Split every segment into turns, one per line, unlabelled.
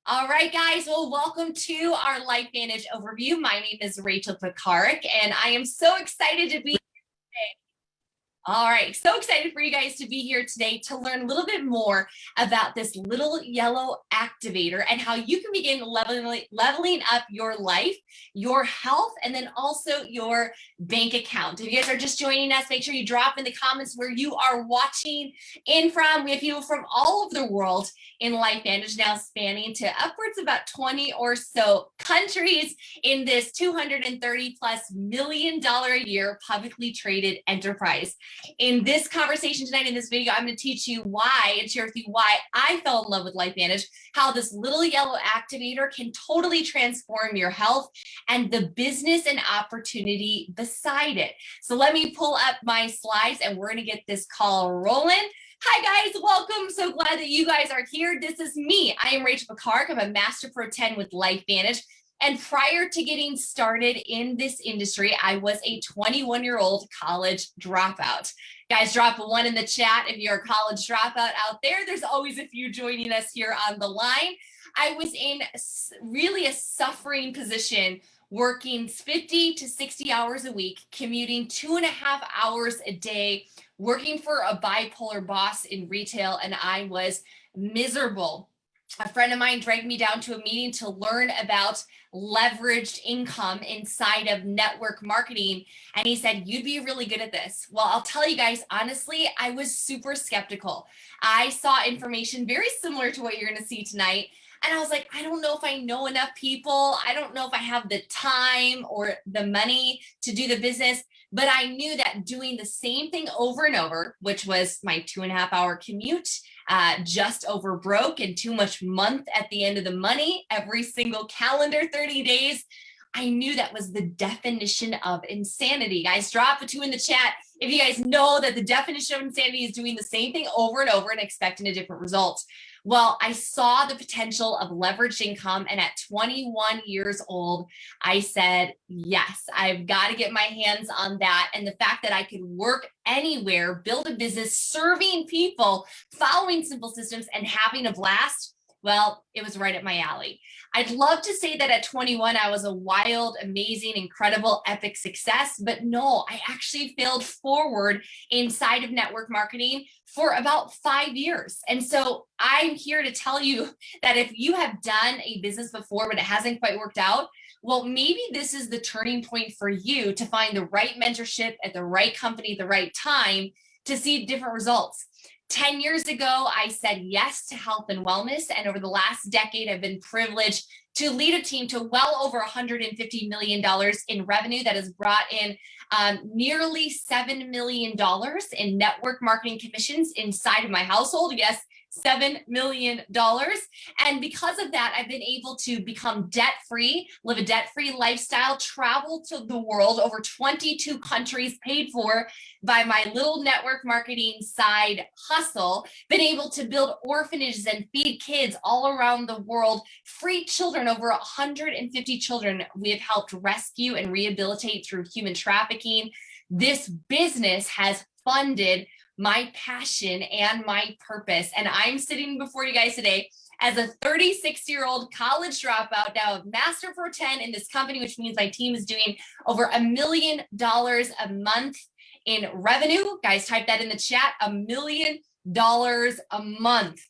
All right, guys. Well, welcome to our LifeVantage overview. My name is Rachel Pekarek, and I am so excited to be here today. All right, so excited for you guys to be here today to learn a little bit more about this little yellow activator and how you can begin leveling up your life, your health, and then also your bank account. If you guys are just joining us, make sure you drop in the comments where you are watching in from. We have people from all over the world in LifeVantage now, spanning to upwards about 20 or so countries in this $230+ million a year publicly traded enterprise. In this conversation tonight, in this video, I'm going to teach you why and share with you why I fell in love with LifeVantage, how this little yellow activator can totally transform your health and the business and opportunity beside it. So let me pull up my slides and we're going to get this call rolling. Hi guys, welcome. So glad that you guys are here. This is me. I am Rachel Pekarek. I'm a Master Pro 10 with LifeVantage. And prior to getting started in this industry, I was a 21-year-old college dropout. Guys, drop a 1 in the chat if you're a college dropout out there. There's always a few joining us here on the line. I was in really a suffering position, working 50 to 60 hours a week, commuting 2.5 hours a day, working for a bipolar boss in retail, and I was miserable. A friend of mine dragged me down to a meeting to learn about leveraged income inside of network marketing. And he said, you'd be really good at this. Well, I'll tell you guys, honestly, I was super skeptical. I saw information very similar to what you're going to see tonight. And I was like, I don't know if I know enough people. I don't know if I have the time or the money to do the business. But I knew that doing the same thing over and over, which was my 2.5 hour commute, just over broke and too much month at the end of the money, every single calendar 30 days, I knew that was the definition of insanity. Guys, drop a 2 in the chat if you guys know that the definition of insanity is doing the same thing over and over and expecting a different result. Well, I saw the potential of leveraged income, and at 21 years old, I said, yes, I've got to get my hands on that. And the fact that I could work anywhere, build a business, serving people, following simple systems, and having a blast, well, it was right up my alley. I'd love to say that at 21, I was a wild, amazing, incredible, epic success, but no, I actually failed forward inside of network marketing for about 5 years. And so I'm here to tell you that if you have done a business before, but it hasn't quite worked out, well, maybe this is the turning point for you to find the right mentorship at the right company at the right time to see different results. 10 years ago, I said yes to health and wellness. And over the last decade, I've been privileged to lead a team to well over $150 million in revenue that has brought in nearly $7 million in network marketing commissions inside of my household. Yes, $7 million. And because of that, I've been able to become debt-free, live a debt-free lifestyle, travel to the world, over 22 countries paid for by my little network marketing side hustle, been able to build orphanages and feed kids all around the world, free children, over 150 children we have helped rescue and rehabilitate through human trafficking. This business has funded my passion and my purpose. And I'm sitting before you guys today as a 36-year-old college dropout, now a Master Pro 10 in this company, which means my team is doing over $1 million a month in revenue. Guys, type that in the chat, $1 million a month,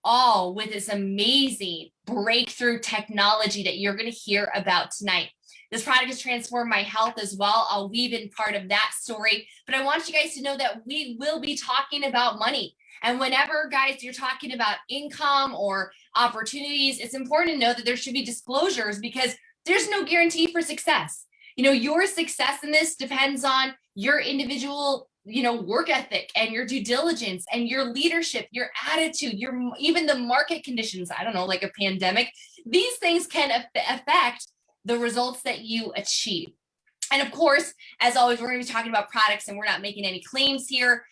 all with this amazing breakthrough technology that you're going to hear about tonight. This product has transformed my health as well. I'll weave in part of that story, but I want you guys to know that we will be talking about money. And whenever, guys, you're talking about income or opportunities, it's important to know that there should be disclosures because there's no guarantee for success. You know, your success in this depends on your individual, work ethic and your due diligence and your leadership, your attitude, even the market conditions. I don't know, like a pandemic. These things can affect the results that you achieve. And of course, as always, we're going to be talking about products and we're not making any claims here.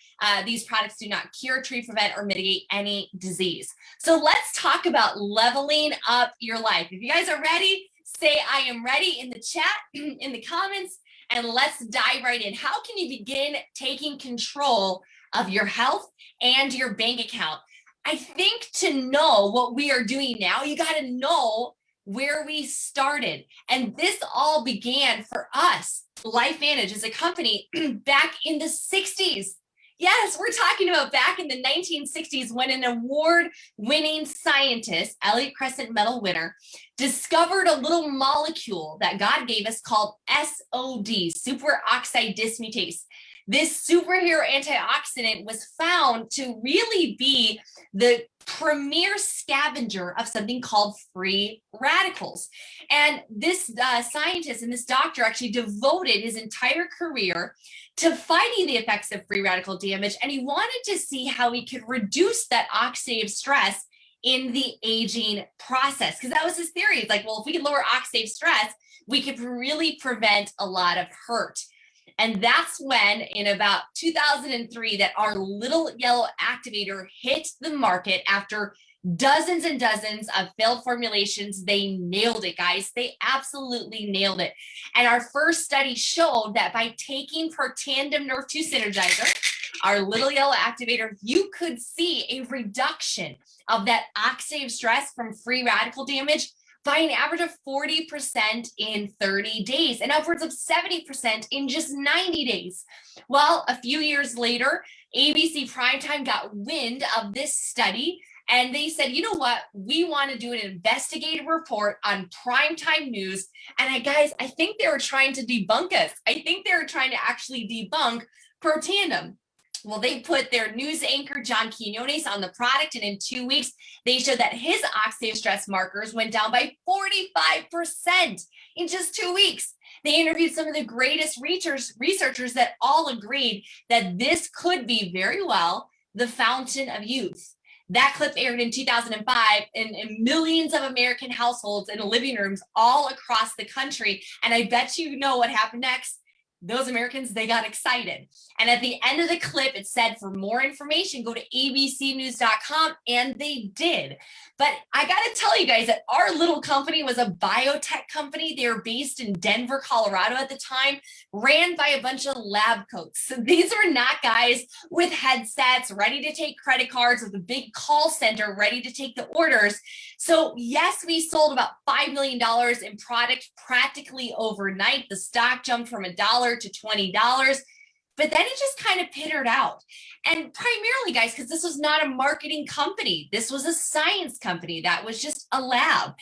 These products do not cure, treat, prevent, or mitigate any disease. So let's talk about leveling up your life. If you guys are ready, say I am ready in the chat, in the comments, and let's dive right in. How can you begin taking control of your health and your bank account? I think to know what we are doing now, you got to know where we started. And this all began for us, LifeVantage as a company, back in the 60s. Yes, we're talking about back in the 1960s when an award-winning scientist, Elliott Crescent Medal winner, discovered a little molecule that God gave us called SOD, superoxide dismutase. This superhero antioxidant was found to really be the premier scavenger of something called free radicals. And this scientist and this doctor actually devoted his entire career to fighting the effects of free radical damage. And he wanted to see how he could reduce that oxidative stress in the aging process. Because that was his theory. It's like, well, if we could lower oxidative stress, we could really prevent a lot of hurt. And that's when, in about 2003, that our little yellow activator hit the market after dozens and dozens of failed formulations. They nailed it, guys. They absolutely nailed it. And our first study showed that by taking Protandim Nerve 2 Synergizer, our little yellow activator, you could see a reduction of that oxidative stress from free radical damage by an average of 40% in 30 days and upwards of 70% in just 90 days. Well, a few years later, ABC Primetime got wind of this study and they said, you know what, we want to do an investigative report on primetime news. And guys, I think they were trying to debunk us. I think they were trying to actually debunk Protandim. Well, they put their news anchor, John Quinones, on the product, and in 2 weeks, they showed that his oxidative stress markers went down by 45% in just 2 weeks. They interviewed some of the greatest researchers that all agreed that this could be very well the fountain of youth. That clip aired in 2005 in millions of American households and living rooms all across the country. And I bet you know what happened next. Those Americans, they got excited. And at the end of the clip, it said, for more information, go to abcnews.com, and they did. But I got to tell you guys that our little company was a biotech company. They were based in Denver, Colorado at the time, ran by a bunch of lab coats. So these were not guys with headsets, ready to take credit cards, with a big call center, ready to take the orders. So yes, we sold about $5 million in product practically overnight. The stock jumped from $1 to $20, but then it just kind of petered out. And primarily, guys, because this was not a marketing company, this was a science company that was just a lab.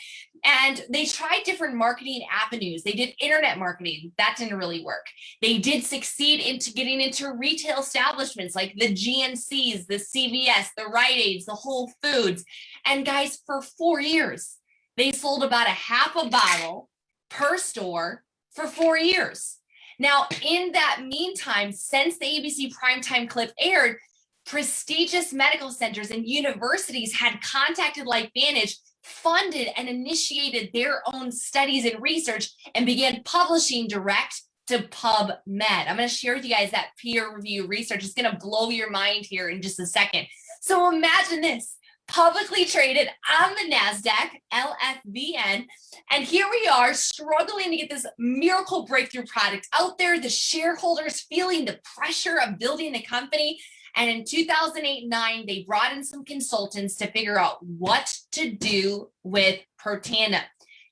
And they tried different marketing avenues. They did internet marketing. That didn't really work. They did succeed into getting into retail establishments like the GNCs, the CVS, the Rite Aids, the Whole Foods. And guys, for 4 years, they sold about a half a bottle per store for 4 years. Now, in that meantime, since the ABC Primetime clip aired, prestigious medical centers and universities had contacted LifeVantage, funded and initiated their own studies and research, and began publishing direct to PubMed. I'm going to share with you guys that peer review research. It's going to blow your mind here in just a second. So imagine this. Publicly traded on the NASDAQ, LFVN. And here we are struggling to get this miracle breakthrough product out there, the shareholders feeling the pressure of building a company. And in 2008-9, they brought in some consultants to figure out what to do with Protandim.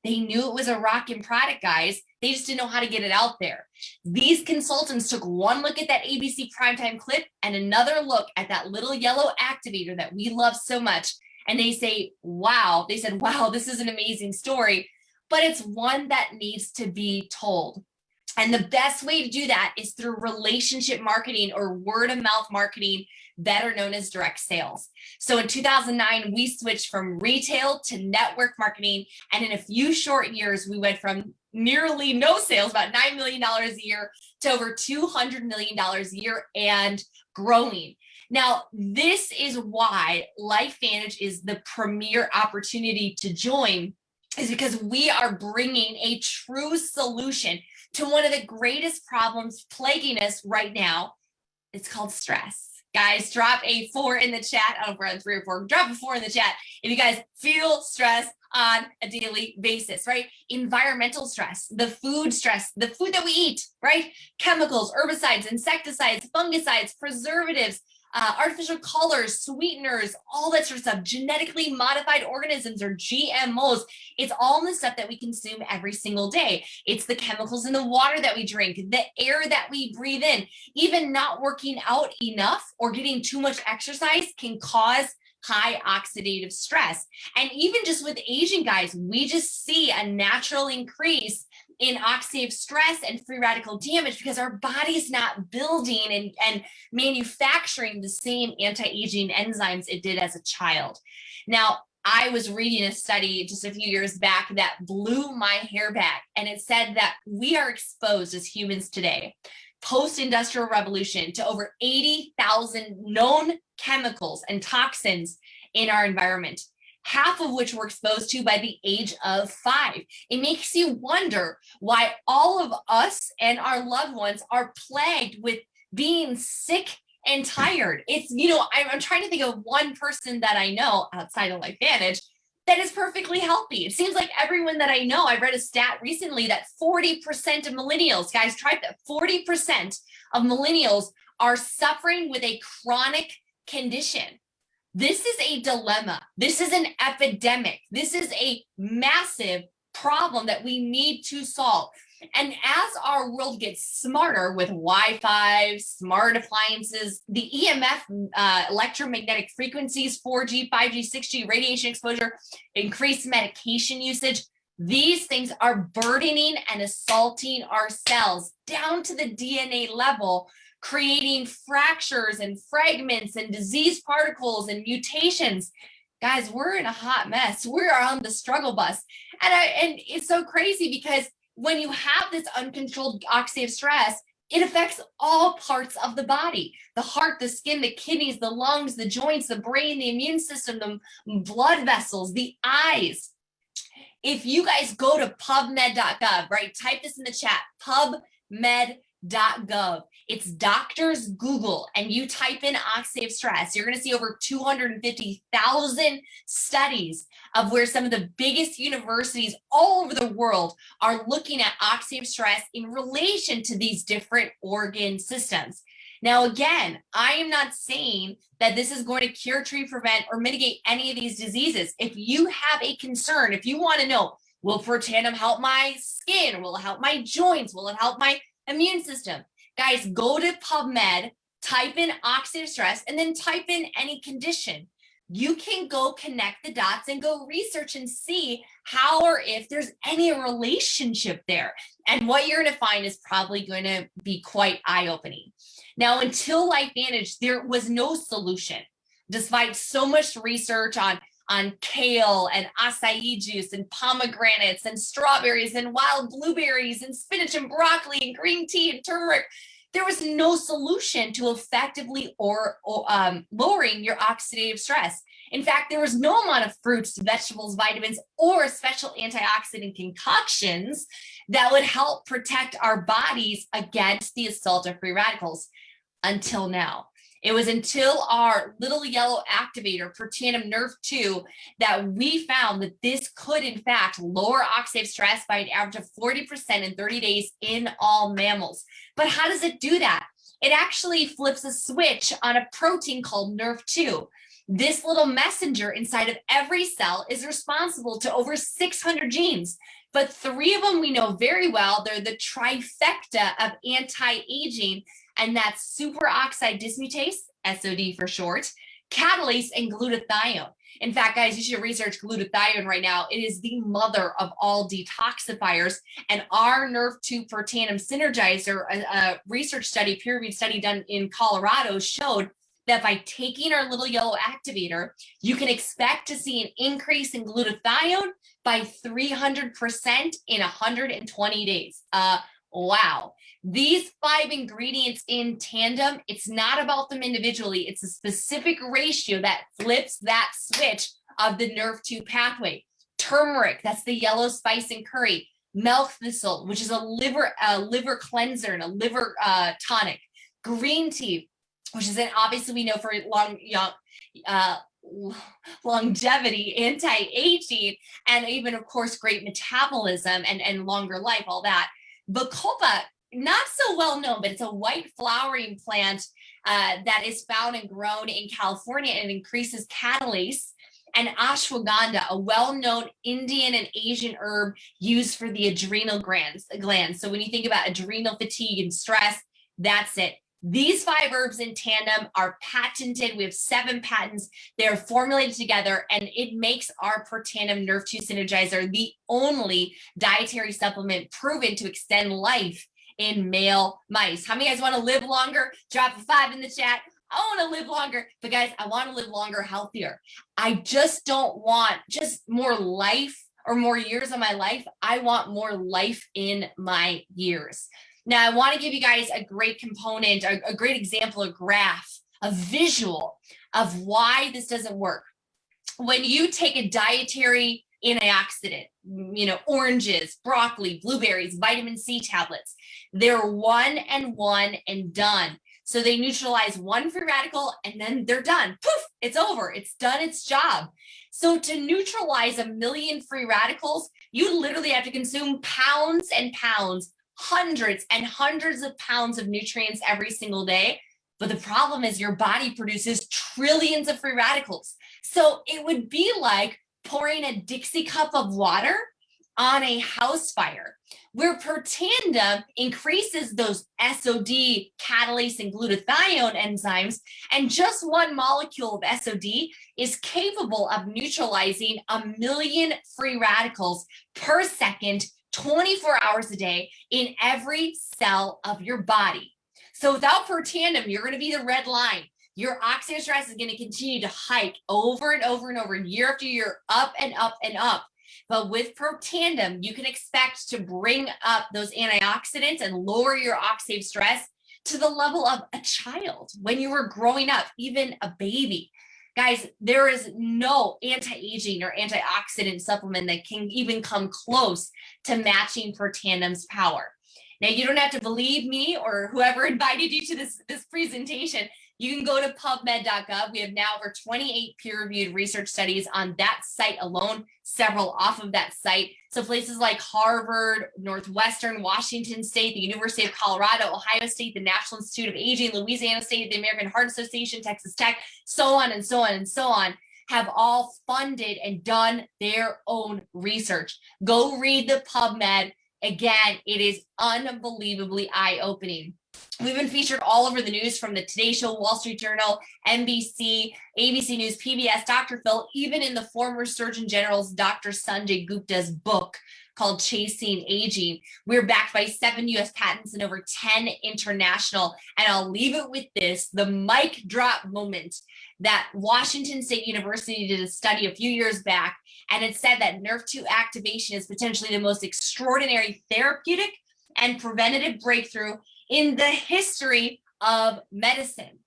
They knew it was a rockin' product, guys. They just didn't know how to get it out there. These consultants took one look at that ABC Primetime clip and another look at that little yellow activator that we love so much. And they say, wow, they said, wow, this is an amazing story, but it's one that needs to be told. And the best way to do that is through relationship marketing or word of mouth marketing, better known as direct sales. So in 2009, we switched from retail to network marketing. And in a few short years, we went from nearly no sales, about $9 million a year, to over $200 million a year and growing. Now, this is why LifeVantage is the premier opportunity to join, is because we are bringing a true solution to one of the greatest problems plaguing us right now. It's called stress. Guys, drop a 4 in the chat. I don't know if we're on 3 or 4. Drop a 4 in the chat if you guys feel stress on a daily basis, right? Environmental stress, the food that we eat, right? Chemicals, herbicides, insecticides, fungicides, preservatives, artificial colors, sweeteners, all that sort of stuff, genetically modified organisms or GMOs. It's all in the stuff that we consume every single day. It's the chemicals in the water that we drink, the air that we breathe in. Even not working out enough or getting too much exercise can cause high oxidative stress. And even just with aging, guys, we just see a natural increase in oxidative stress and free radical damage because our body's not building and manufacturing the same anti-aging enzymes it did as a child. Now, I was reading a study just a few years back that blew my hair back, and it said that we are exposed as humans today, post-industrial revolution, to over 80,000 known chemicals and toxins in our environment, half of which we're exposed to by the age of 5. It makes you wonder why all of us and our loved ones are plagued with being sick and tired. It's, I'm trying to think of one person that I know outside of LifeVantage that is perfectly healthy. It seems like everyone that I know, I read a stat recently that 40% of millennials, guys, try that, 40% of millennials are suffering with a chronic condition. This is a dilemma. This is an epidemic. This is a massive problem that we need to solve. And as our world gets smarter with Wi-Fi, smart appliances, the EMF, electromagnetic frequencies, 4G, 5G, 6G, radiation exposure, increased medication usage, these things are burdening and assaulting our cells down to the DNA level, creating fractures and fragments and disease particles and mutations. Guys, we're in a hot mess. We're on the struggle bus. And it's so crazy because when you have this uncontrolled oxidative stress, it affects all parts of the body: the heart, the skin, the kidneys, the lungs, the joints, the brain, the immune system, the blood vessels, the eyes. If you guys go to pubmed.gov, right, type this in the chat, pubmed.gov. It's doctors Google, and you type in oxidative stress. You're going to see over 250,000 studies of where some of the biggest universities all over the world are looking at oxidative stress in relation to these different organ systems. Now, again, I am not saying that this is going to cure, treat, prevent, or mitigate any of these diseases. If you have a concern, if you want to know, will Protandim help my skin? Will it help my joints? Will it help my immune system? Guys, go to PubMed, type in oxidative stress, and then type in any condition. You can go connect the dots and go research and see how or if there's any relationship there. And what you're going to find is probably going to be quite eye-opening. Now, until LifeVantage, there was no solution, despite so much research on kale and acai juice and pomegranates and strawberries and wild blueberries and spinach and broccoli and green tea and turmeric. There was no solution to effectively lowering your oxidative stress. In fact, there was no amount of fruits, vegetables, vitamins, or special antioxidant concoctions that would help protect our bodies against the assault of free radicals until now. It was until our little yellow activator, Protandim Nerve 2, that we found that this could, in fact, lower oxidative stress by an average of 40% in 30 days in all mammals. But how does it do that? It actually flips a switch on a protein called Nerve 2. This little messenger inside of every cell is responsible to over 600 genes, but 3 of them we know very well. They're the trifecta of anti-aging, and that's superoxide dismutase, SOD for short, catalase, and glutathione. In fact, guys, you should research glutathione right now. It is the mother of all detoxifiers, and our Nerve 2 Protandim Synergizer, a research study, peer-reviewed study done in Colorado, showed that by taking our little yellow activator, you can expect to see an increase in glutathione by 300% in 120 days. Wow. These 5 ingredients in tandem, it's not about them individually. It's a specific ratio that flips that switch of the Nerve 2 pathway. Turmeric, that's the yellow spice in curry. Milk thistle, which is a liver cleanser and a liver tonic. Green tea, which is obviously we know for longevity, anti-aging, and even, of course, great metabolism and longer life, all that. Bacopa not so well known, but it's a white flowering plant that is found and grown in California, and it increases catalase. And ashwagandha, a well-known Indian and Asian herb used for the adrenal glands. So when you think about adrenal fatigue and stress, that's it. These 5 herbs in tandem are patented. We have 7 patents. They're formulated together, and it makes our Protandim Nerve 2 Synergizer the only dietary supplement proven to extend life in male mice. How many guys want to live longer? Drop a 5 in the chat. I want to live longer, but guys, I want to live longer, healthier. I just don't want just more life or more years of my life. I want more life in my years. Now, I want to give you guys a great component, a great example, a graph, a visual of why this doesn't work. When you take a dietary antioxidant, oranges, broccoli, blueberries, vitamin C tablets, they're one and done. So they neutralize 1 free radical and then they're done. Poof, it's over. It's done its job. So to neutralize 1 million free radicals, you literally have to consume pounds and pounds, hundreds and hundreds of pounds of nutrients every single day. But the problem is your body produces trillions of free radicals. So it would be like pouring a Dixie cup of water on a house fire, where Protandim increases those SOD, catalase, and glutathione enzymes, and just 1 molecule of SOD is capable of neutralizing 1 million free radicals per second, 24 hours a day in every cell of your body. So without Protandim, you're going to be the red line. Your oxidative stress is going to continue to hike over and over and over, year after year, up and up and up. But with Protandim, you can expect to bring up those antioxidants and lower your oxidative stress to the level of a child when you were growing up, even a baby. Guys, there is no anti-aging or antioxidant supplement that can even come close to matching Protandim's power. Now, you don't have to believe me or whoever invited you to this presentation. You can go to pubmed.gov. We have now over 28 peer-reviewed research studies on that site alone, several off of that site. So places like Harvard, Northwestern, Washington State, the University of Colorado, Ohio State, the National Institute of Aging, Louisiana State, the American Heart Association, Texas Tech, so on and so on and so on, have all funded and done their own research. Go read the PubMed. Again, it is unbelievably eye-opening. We've been featured all over the news, from the Today Show, Wall Street Journal, NBC, ABC News, PBS, Dr. Phil, even in the former Surgeon General's Dr. Sanjay Gupta's book called Chasing Aging. We're backed by 7 U.S. patents and over 10 international. And I'll leave it with this, the mic drop moment, that Washington State University did a study a few years back, and it said that Nerve2 activation is potentially the most extraordinary therapeutic and preventative breakthrough in the history of medicine.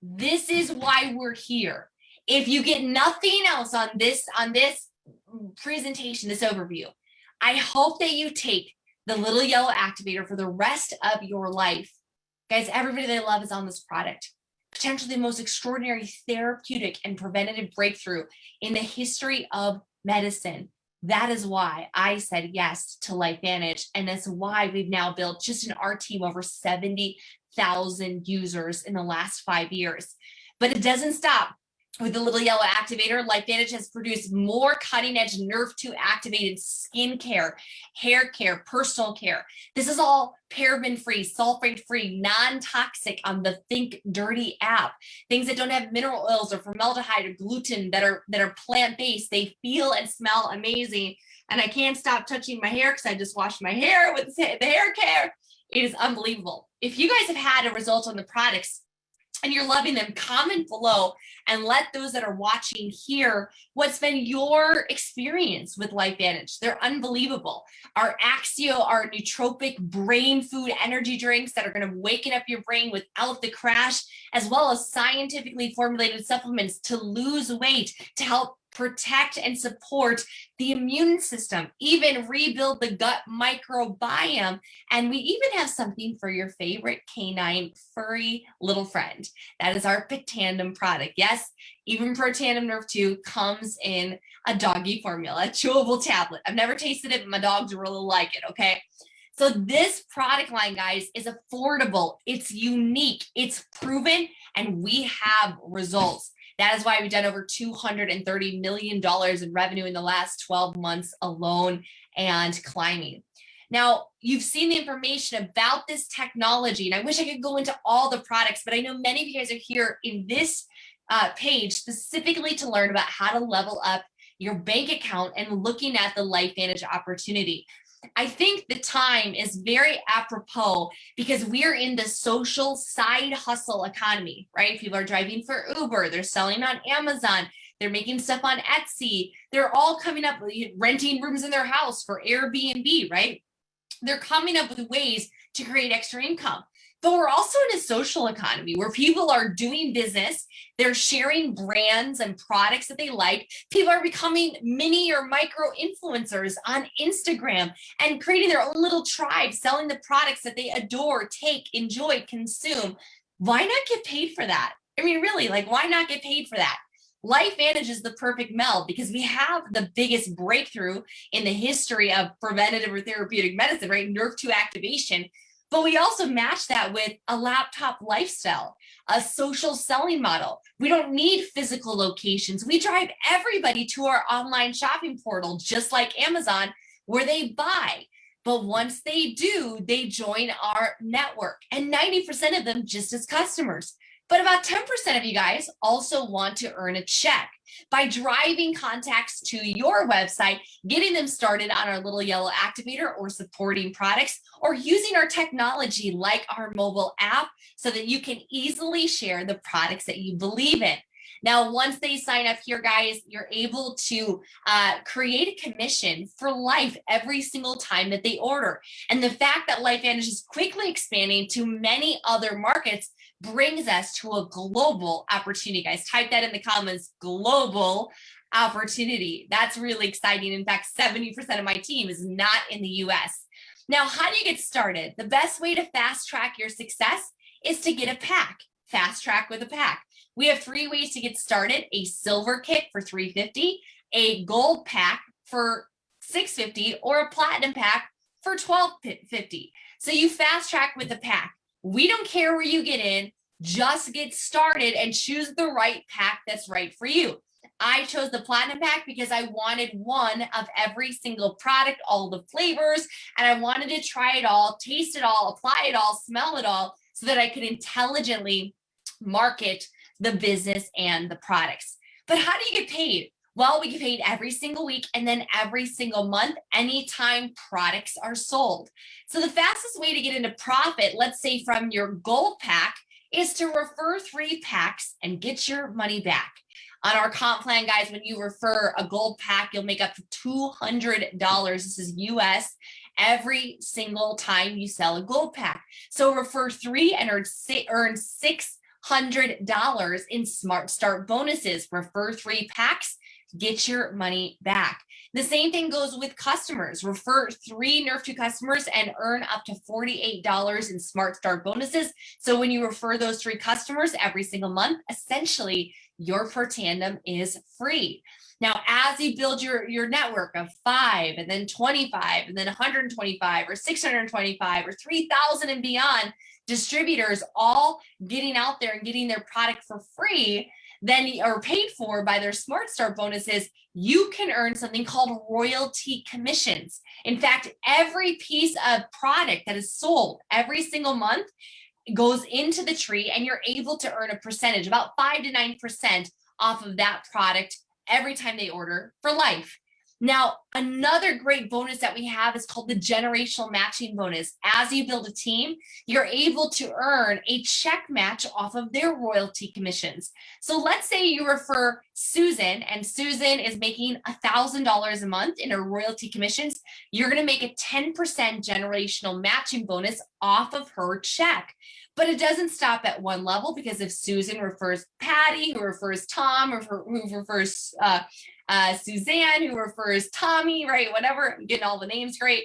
This is why we're here. If you get nothing else on this presentation, this overview, I hope that you take the little yellow activator for the rest of your life. Guys, everybody they love is on this product. Potentially the most extraordinary therapeutic and preventative breakthrough in the history of medicine. That is why I said yes to LifeVantage, and that's why we've now built, just in our team, over 70,000 users in the last 5 years. But it doesn't stop with the little yellow activator. LifeVantage has produced more cutting-edge Nerve2 activated skin care, hair care, personal care. This is all paraben-free, sulfate-free, non-toxic on the Think Dirty app. Things that don't have mineral oils or formaldehyde or gluten, that are plant-based. They feel and smell amazing. And I can't stop touching my hair because I just washed my hair with the hair care. It is unbelievable. If you guys have had a result on the products and you're loving them, comment below and let those that are watching hear what's been your experience with LifeVantage. They're unbelievable. Our Axio, our nootropic brain food energy drinks that are going to waken up your brain without the crash, as well as scientifically formulated supplements to lose weight, to help protect and support the immune system, even rebuild the gut microbiome. And we even have something for your favorite canine furry little friend. That is our Protandim product. Yes, even Protandim Nerve 2 comes in a doggy formula, a chewable tablet. I've never tasted it, but my dogs really like it, okay? So this product line, guys, is affordable, it's unique, it's proven, and we have results. That is why we've done over $230 million in revenue in the last 12 months alone and climbing. Now, you've seen the information about this technology, and I wish I could go into all the products, but I know many of you guys are here in this page specifically to learn about how to level up your bank account and looking at the LifeVantage opportunity. I think the time is very apropos because we're in the social side hustle economy, right? People are driving for Uber, they're selling on Amazon, they're making stuff on Etsy, they're all coming up renting rooms in their house for Airbnb, right? They're coming up with ways to create extra income. But we're also in a social economy where people are doing business, they're sharing brands and products that they like. People are becoming mini or micro influencers on Instagram and creating their own little tribe, selling the products that they adore, take, enjoy, consume. Why not get paid for that? I mean, really, like, why not get paid for that? LifeVantage is the perfect meld because we have the biggest breakthrough in the history of preventative or therapeutic medicine, right? Nerve 2 activation. But we also match that with a laptop lifestyle, a social selling model. We don't need physical locations. We drive everybody to our online shopping portal, just like Amazon, where they buy. But once they do, they join our network, and 90% of them just as customers. But about 10% of you guys also want to earn a check by driving contacts to your website, getting them started on our little yellow activator or supporting products, or using our technology like our mobile app so that you can easily share the products that you believe in. Now, once they sign up here, guys, you're able to create a commission for life every single time that they order. And the fact that LifeVantage is quickly expanding to many other markets brings us to a global opportunity, guys. Type that in the comments, global opportunity. That's really exciting. In fact, 70% of my team is not in the US. Now, how do you get started? The best way to fast track your success is to get a pack. Fast track with a pack. We have 3 ways to get started: a silver kit for $350, a gold pack for $650, or a platinum pack for $1250. So you fast track with a pack. We don't care where you get in, just get started and choose the right pack that's right for you. I chose the platinum pack because I wanted one of every single product, all the flavors, and I wanted to try it all, taste it all, apply it all, smell it all, so that I could intelligently market the business and the products. But how do you get paid? Well, we get paid every single week and then every single month, anytime products are sold. So the fastest way to get into profit, let's say from your gold pack, is to refer 3 packs and get your money back. On our comp plan, guys, when you refer a gold pack, you'll make up to $200. This is US every single time you sell a gold pack. So refer 3 and earn $600 in Smart Start bonuses. Refer 3 packs, get your money back. The same thing goes with customers. Refer 3 Nerve 2 customers and earn up to $48 in Smart Start bonuses. So when you refer those 3 customers every single month, essentially your per tandem is free. Now, as you build your network of 5 and then 25 and then 125 or 625 or 3,000 and beyond distributors all getting out there and getting their product for free, then are paid for by their Smart Start bonuses, you can earn something called royalty commissions. In fact, every piece of product that is sold every single month goes into the tree, and you're able to earn a percentage, about 5 to 9% off of that product every time they order for life. Now, another great bonus that we have is called the generational matching bonus. As you build a team, you're able to earn a check match off of their royalty commissions. So let's say you refer Susan, and Susan is making $1,000 a month in her royalty commissions. You're going to make a 10% generational matching bonus off of her check. But it doesn't stop at one level, because if Susan refers Patty, who refers Tom, or who refers Suzanne, who refers Tommy, right? Whatever, I'm getting all the names great,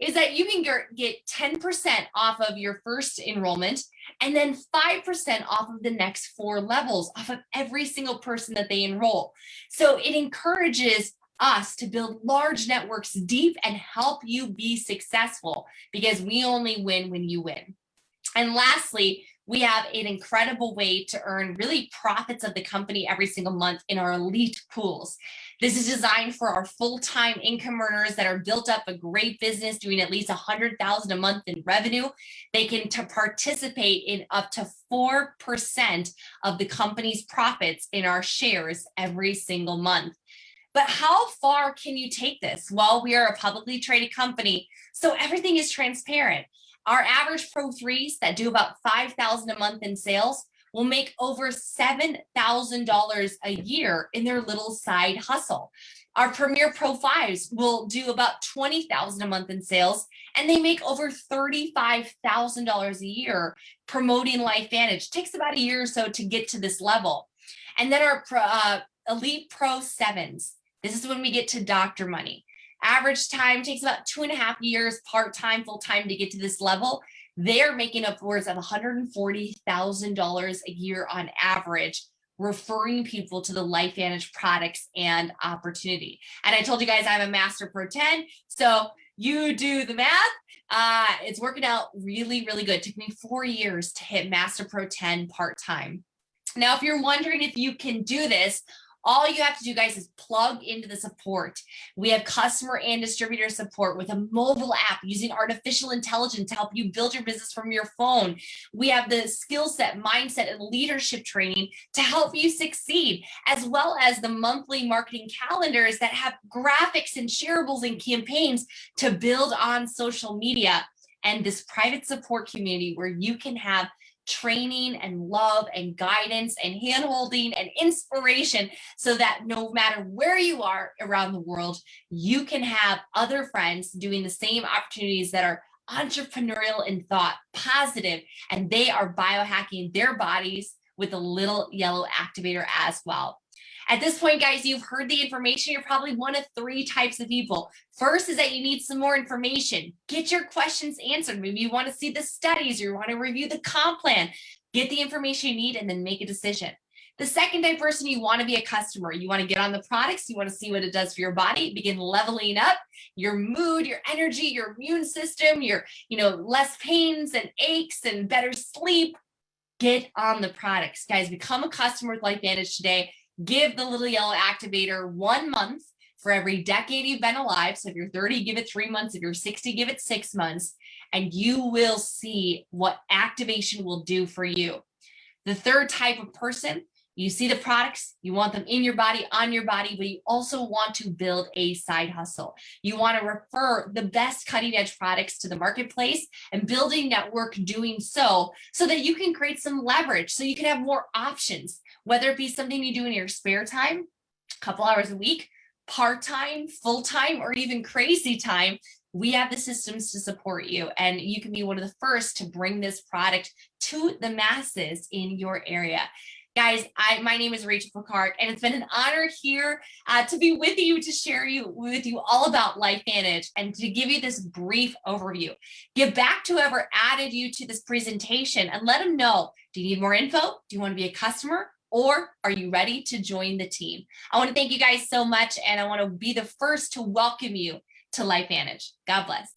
is that you can get 10% off of your first enrollment and then 5% off of the next 4 levels off of every single person that they enroll. So it encourages us to build large networks deep and help you be successful, because we only win when you win. And lastly, we have an incredible way to earn really profits of the company every single month in our elite pools. This is designed for our full-time income earners that are built up a great business doing at least $100,000 a month in revenue. They can participate in up to 4% of the company's profits in our shares every single month. But how far can you take this? Well, we are a publicly traded company, so everything is transparent. Our average Pro 3s that do about $5,000 a month in sales will make over $7,000 a year in their little side hustle. Our Premier Pro 5s will do about $20,000 a month in sales, and they make over $35,000 a year promoting LifeVantage. It takes about a year or so to get to this level. And then our Elite Pro 7s. This is when we get to doctor money. Average time takes about 2.5 years, part-time, full-time to get to this level. They're making upwards of $140,000 a year on average, referring people to the LifeVantage products and opportunity. And I told you guys I'm a Master Pro 10, so you do the math. It's working out really, really good. It took me 4 years to hit Master Pro 10 part-time. Now, if you're wondering if you can do this, all you have to do, guys, is plug into the support. We have customer and distributor support with a mobile app using artificial intelligence to help you build your business from your phone. We have the skill set, mindset, and leadership training to help you succeed, as well as the monthly marketing calendars that have graphics and shareables and campaigns to build on social media, and this private support community where you can have training and love and guidance and hand-holding and inspiration, so that no matter where you are around the world, you can have other friends doing the same opportunities that are entrepreneurial in thought, positive, and they are biohacking their bodies with a little yellow activator as well. At this point, guys, you've heard the information. You're probably one of 3 types of people. First is that you need some more information. Get your questions answered. Maybe you want to see the studies, or you want to review the comp plan. Get the information you need and then make a decision. The second type person, you want to be a customer. You want to get on the products. You want to see what it does for your body, begin leveling up your mood, your energy, your immune system, your, less pains and aches and better sleep. Get on the products. Guys, become a customer with LifeVantage today. Give the little yellow activator 1 month for every decade you've been alive. So if you're 30, give it 3 months. If you're 60, give it 6 months, and you will see what activation will do for you. The third type of person, you see the products, you want them in your body, on your body, but you also want to build a side hustle. You want to refer the best cutting edge products to the marketplace and build a network doing so that you can create some leverage, so you can have more options, whether it be something you do in your spare time, a couple hours a week, part-time, full-time, or even crazy time. We have the systems to support you, and you can be one of the first to bring this product to the masses in your area. Guys, my name is Rachel Pekarek, and it's been an honor here to be with you, to share with you all about LifeVantage and to give you this brief overview. Give back to whoever added you to this presentation and let them know, do you need more info? Do you want to be a customer? Or are you ready to join the team? I want to thank you guys so much, and I want to be the first to welcome you to LifeVantage. God bless.